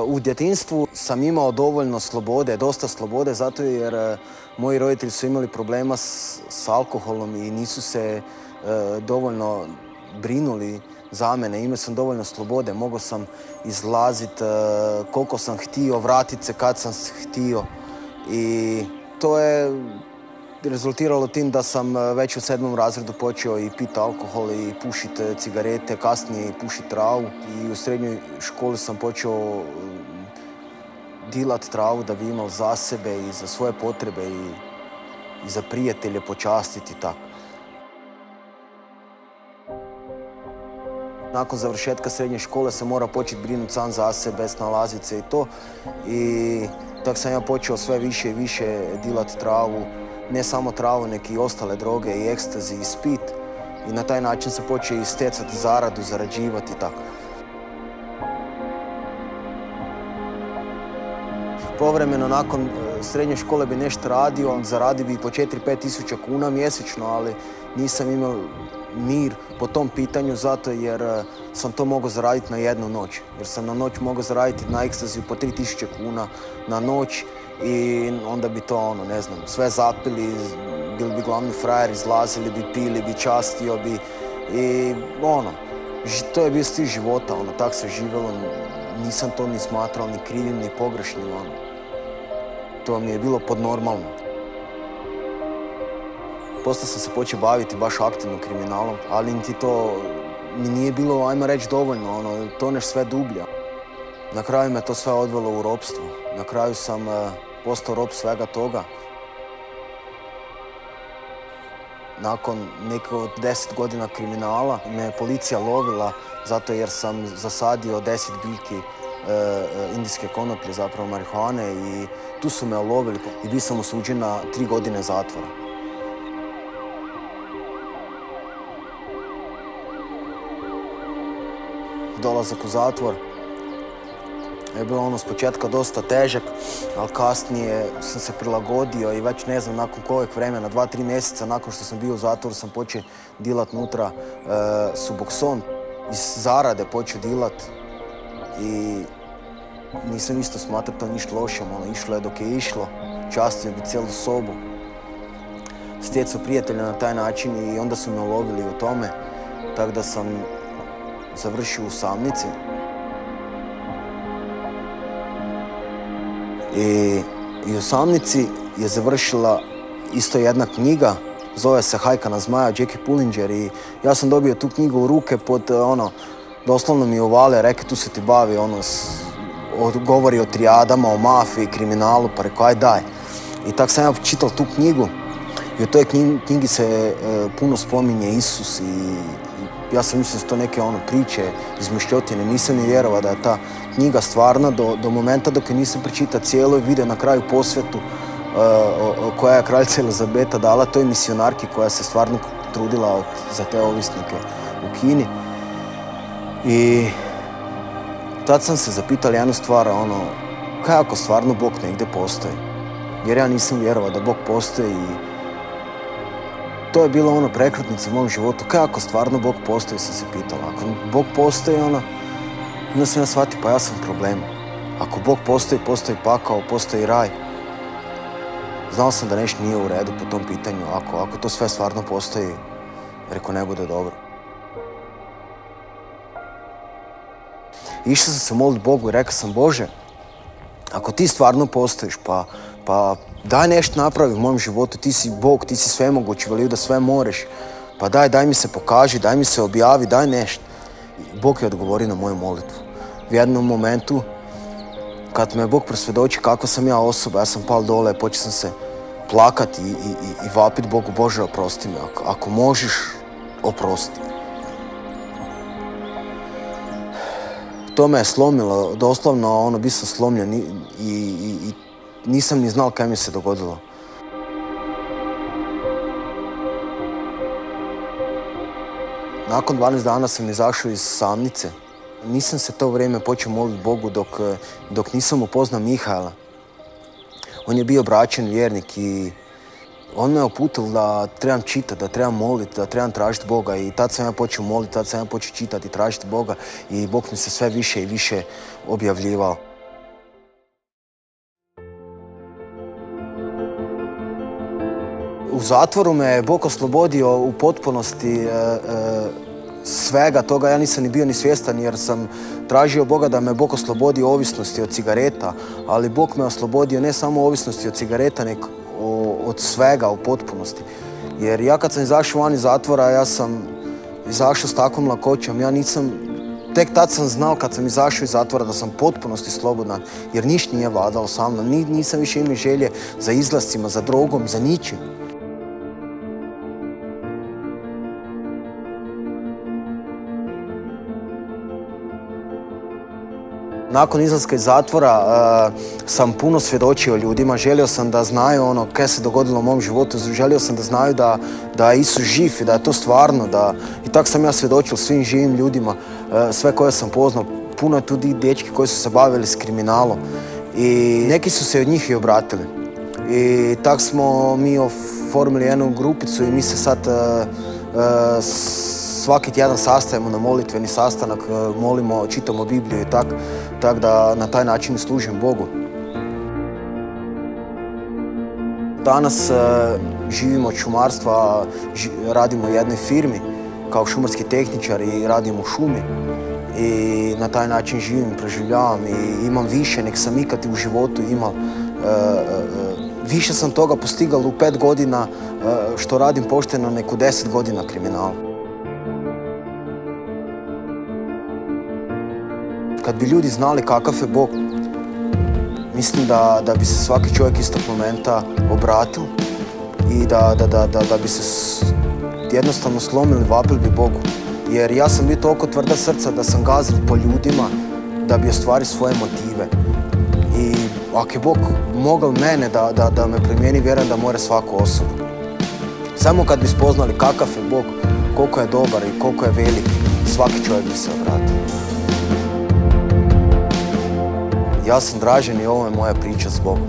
U djetinjstvu sam imao dovoljno slobode, dosta slobode, zato jer moji roditelji su imali problema s alkoholom i nisu se dovoljno brinuli za mene. Imao sam dovoljno slobode, mogao sam izlaziti koliko sam htio, vratiti se kad sam htio. I to je rezultiralo tim da sam već u 7. razredu počeo i piti alkohol i pušiti cigarete, kasnije i pušiti travu. I u srednjoj školi sam počeo dilati travu da bi imao za sebe i za svoje potrebe i za prijatelje počastiti i tako. Nakon završetka srednje škole sam morao početi brinuti sam za sebe, snalaziti se i to. I tako sam ja počeo sve više i više dilati travu. Ne samo travu, nek i ostale droge, i ekstazi, i spit. I na taj način sam počeo i stjecati zaradu, zarađivati i tako. Povremeno, nakon srednje škole bi nešto radio, zaradio bi po 4-5 tisuća kuna mjesečno, ali nisam imao mir po tom pitanju zato jer sam to mogao zaraditi na jednu noć. Jer sam na noć mogao zaraditi na ekstaziju po 3000 kuna na noć i onda bi to, ne znam, sve zapili, bili bi glavni frajer, izlazili bi, pili bi, častio bi i to je bio stil života, tak se živjelo, nisam to ni smatrao ni krivim, ni pogrešnim, to mi je bilo podnormalno. Poslije sam se počeo baviti baš aktivno kriminalom, ali niti to mi nije bilo, ajmo reći, dovoljno, toneš sve dublje. Na kraju me to sve odvelo u ropstvo. Na kraju sam postao rob svega toga. Nakon nekog 10 godina kriminala me policija lovila zato jer sam zasadio 10 biljki indijske konoplje, zapravo marihuane, i tu su me lovili i bio sam osuđen na 3 godine zatvora. Dolazak u zatvor je bilo s početka dosta težak, ali kasnije sam se prilagodio i već ne znam nakon kojeg vremena, 2-3 mjeseca nakon što sam bio u zatvoru sam počeo dilat nutra Suboxone. Iz zarade počeo dilat i nisam isto smatrao to ništa loše, išlo je dok je išlo, častio bi cijelu sobu. Stjecao prijatelja na taj način i onda su me ulovili u tome, tako da sam završio u samnici. I u samnici je završila isto jedna knjiga, zove se Hajka na zmaja, Jackie Pullinger, i ja sam dobio tu knjigu u ruke pod doslovno mi uvale, reke tu se ti bavi, govori o trijadama, o mafiji, kriminalu, pa rekao aj daj. I tako sam ja čitao tu knjigu i u toj knjigi se puno spominje Isus i ja sam mislio da su to neke priče, izmišljotine, nisam ni vjerovao da je ta knjiga stvarna do momenta dok je nisam pročitao cijelo i vidio na kraju posvetu koja je kraljica Elizabeta dala toj misionarki koja se stvarno trudila za te ovisnike u Kini. I tad sam se zapitao jednu stvar, kaj ako stvarno Bog negdje postoji? Jer ja nisam vjerovao da Bog postoji i to je bilo prekretnica u mom životu. Kaj ako stvarno Bog postoji, sam se pitala. Ako Bog postoji, onda sam ja shvatio, pa ja sam problem. Ako Bog postoji, postoji pakao, postoji raj. Znao sam da nešto nije u redu po tom pitanju. Ako to sve stvarno postoji, rekao, ne bude dobro. Išao sam se moliti Bogu i rekao sam, Bože, ako ti stvarno postojiš, pa daj nešto napravi u mom životu, ti si Bog, ti si svemogući, veliju da sve moreš, pa daj mi se pokaži, daj mi se objavi, daj nešto. Bog je odgovorio na moju molitvu. U jednom momentu, kad me Bog prosvjedoči kako sam ja osoba, ja sam pal dole, počeo sam se plakati i vapit Bogu, Bože, oprosti me, ako možeš, oprosti. To me je slomilo, doslovno, bio sam slomljen i nisam ni znao kaj mi se dogodilo. Nakon 12 dana sam izašao iz samnice. Nisam se to vrijeme počeo moliti Bogu dok nisam upoznao Mihaela. On je bio braćen vjernik i on me uputio da trebam čitati, da trebam moliti, da trebam tražiti Boga. I tad sam ja počeo moliti, tad sam ja počeo čitati i tražiti Boga i Bog mi se sve više i više objavljivao. U zatvoru me je Bog oslobodio u potpunosti svega toga. Ja nisam ni bio ni svjestan jer sam tražio Boga da me Bog oslobodi ovisnosti od cigareta, ali Bog me oslobodio ne samo ovisnosti od cigareta, nego od svega u potpunosti. Jer ja kad sam izašao van iz zatvora, ja sam izašao s takvom lakoćom. Tek tad sam znao kad sam izašao iz zatvora da sam potpunosti slobodan, jer ništa nije vladalo sa mnom. Nisam više imao želje za izlascima, za drogom, za ničim. Nakon izlaska iz zatvora sam puno svjedočio ljudima. Želio sam da znaju ono kaj se dogodilo u mom životu. Želio sam da znaju da je Isus živ i da je to stvarno. I tako sam ja svjedočio svim živim ljudima, sve koje sam poznao. Puno je tu dečki koji su se bavili s kriminalom i neki su se od njih i obratili. I tako smo mi oformili jednu grupicu i mi se sad svaki tjedan sastajemo na molitveni sastanak, molimo, čitamo Bibliju i tak da na taj način služim Bogu. Danas živimo od šumarstva, radimo u jednoj firmi kao šumarski tehničar i radimo u šumi. I na taj način živim, preživljavam i imam više nek sam ikad u životu imao. Više sam toga postigao u 5 godina što radim pošteno nek u 10 godina kriminala. Kad bi ljudi znali kakav je Bog, mislim da bi se svaki čovjek istog momenta obratil i da bi se jednostavno slomili, vapili bi Bogu. Jer ja sam bio toliko tvrda srca da sam gazil po ljudima da bi ostvario svoje motive. I ako je Bog mogao mene da me promijeni, vjerujem da mora svaku osobu. Samo kad bi spoznali kakav je Bog, koliko je dobar i koliko je velik, svaki čovjek bi se obratio. Ja sam Dražen i ovo je moja priča s Bogom.